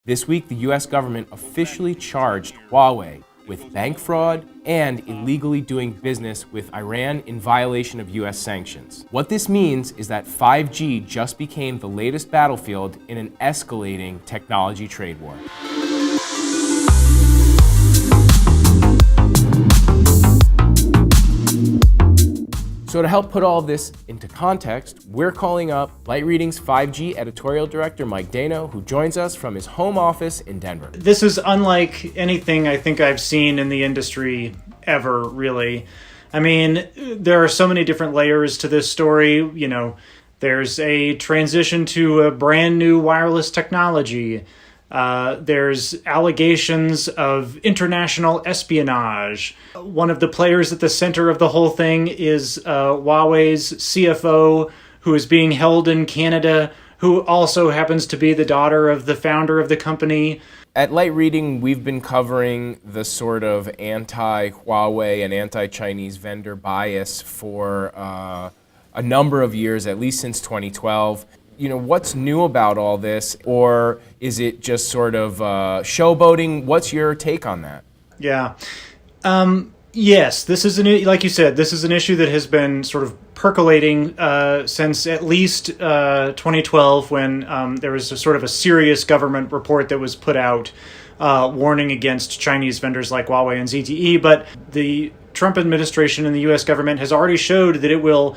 This week, the US government officially charged Huawei with bank fraud and illegally doing business with Iran in violation of US sanctions. What this means is that 5G just became the latest battlefield in an escalating technology trade war. So to help put all of this into context, we're calling up Light Reading's 5G editorial director, Mike Dano, who joins us from his home office in Denver. This is unlike anything I think I've seen in the industry ever, really. I mean, there are so many different layers to this story. You know, there's a transition to a brand new wireless technology. There's allegations of international espionage. One of the players at the center of the whole thing is Huawei's CFO, who is being held in Canada, who also happens to be the daughter of the founder of the company. At Light Reading, we've been covering the sort of anti-Huawei and anti-Chinese vendor bias for a number of years, at least since 2012. You know, what's new about all this, or is it just sort of showboating? What's your take on that? Yeah. Yes, this is like you said, this is an issue that has been sort of percolating since at least 2012, when there was a sort of a serious government report that was put out warning against Chinese vendors like Huawei and ZTE. But the Trump administration and the U.S. government has already showed that it will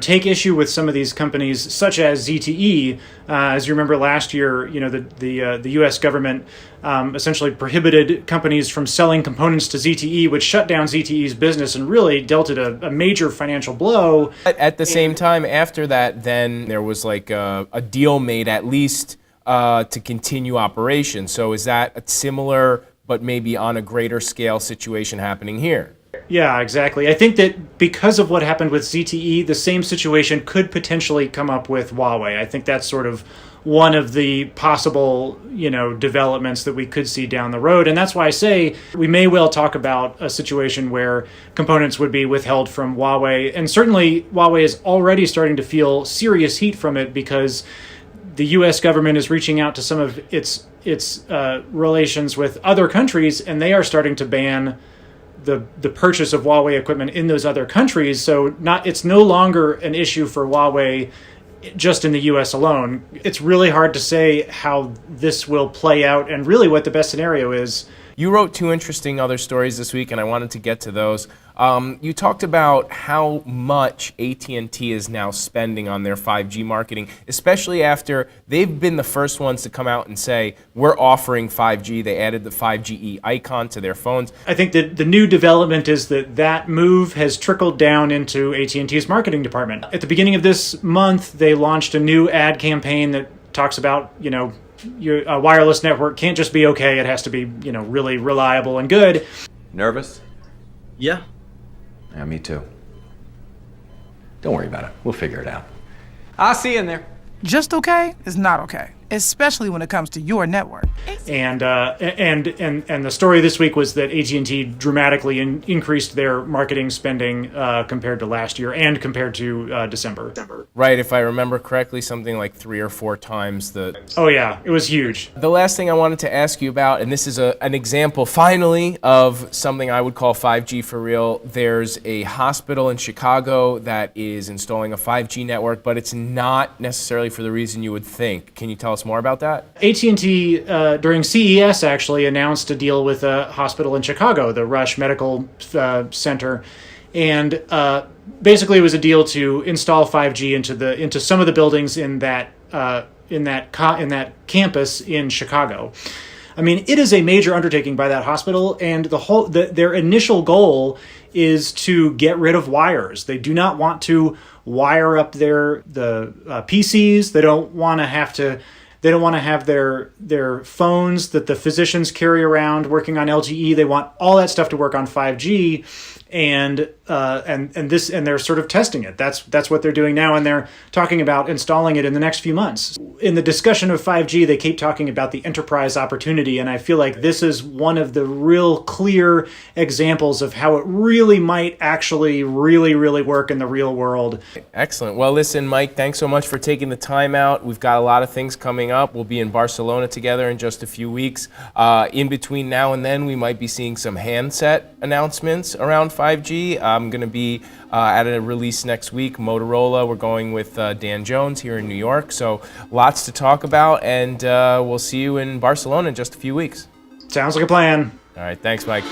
take issue with some of these companies, such as ZTE. As you remember last year, the U.S. government essentially prohibited companies from selling components to ZTE, which shut down ZTE's business and really dealt it a major financial blow. At the same time, after that, then there was like a deal made at least to continue operations. So is that a similar, but maybe on a greater scale situation happening here? Yeah, exactly. I think that because of what happened with ZTE, the same situation could potentially come up with Huawei. I think that's sort of one of the possible, developments that we could see down the road. And that's why I say we may well talk about a situation where components would be withheld from Huawei. And certainly Huawei is already starting to feel serious heat from it, because the U.S. government is reaching out to some of its relations with other countries, and they are starting to ban the purchase of Huawei equipment in those other countries. So it's no longer an issue for Huawei just in the U.S. alone. It's really hard to say how this will play out and really what the best scenario is. You wrote two interesting other stories this week, and I wanted to get to those. You talked about how much AT&T is now spending on their 5G marketing, especially after they've been the first ones to come out and say, we're offering 5G. They added the 5GE icon to their phones. I think that the new development is that move has trickled down into AT&T's marketing department. At the beginning of this month, they launched a new ad campaign that talks about, your wireless network can't just be okay. It has to be, really reliable and good. Nervous? Yeah. Yeah, me too. Don't worry about it. We'll figure it out. I'll see you in there. Just okay is not okay, especially when it comes to your network. And the story this week was that AT&T dramatically increased their marketing spending compared to last year and compared to December. Right, if I remember correctly, something like 3 or 4 times the... Oh yeah, it was huge. The last thing I wanted to ask you about, and this is an example finally of something I would call 5G for real. There's a hospital in Chicago that is installing a 5G network, but it's not necessarily for the reason you would think. Can you tell us more about that? AT&T, during CES, actually announced a deal with a hospital in Chicago, the Rush Medical Center, and basically it was a deal to install 5G into some of the buildings in that campus in Chicago. I mean, it is a major undertaking by that hospital, and their initial goal is to get rid of wires. They do not want to wire up the PCs. They don't want to have to. They don't want to have their phones that the physicians carry around working on LTE. They want all that stuff to work on 5G. And and they're sort of testing it. That's what they're doing now, and they're talking about installing it in the next few months. In the discussion of 5G, they keep talking about the enterprise opportunity, and I feel like this is one of the real clear examples of how it really might actually really work in the real world. Excellent. Well, listen, Mike, thanks so much for taking the time out. We've got a lot of things coming up. We'll be in Barcelona together in just a few weeks. In between now and then, we might be seeing some handset announcements around 5G. I'm going to be at a release next week. Motorola, we're going with Dan Jones here in New York. So lots to talk about, and we'll see you in Barcelona in just a few weeks. Sounds like a plan. All right. Thanks, Mike.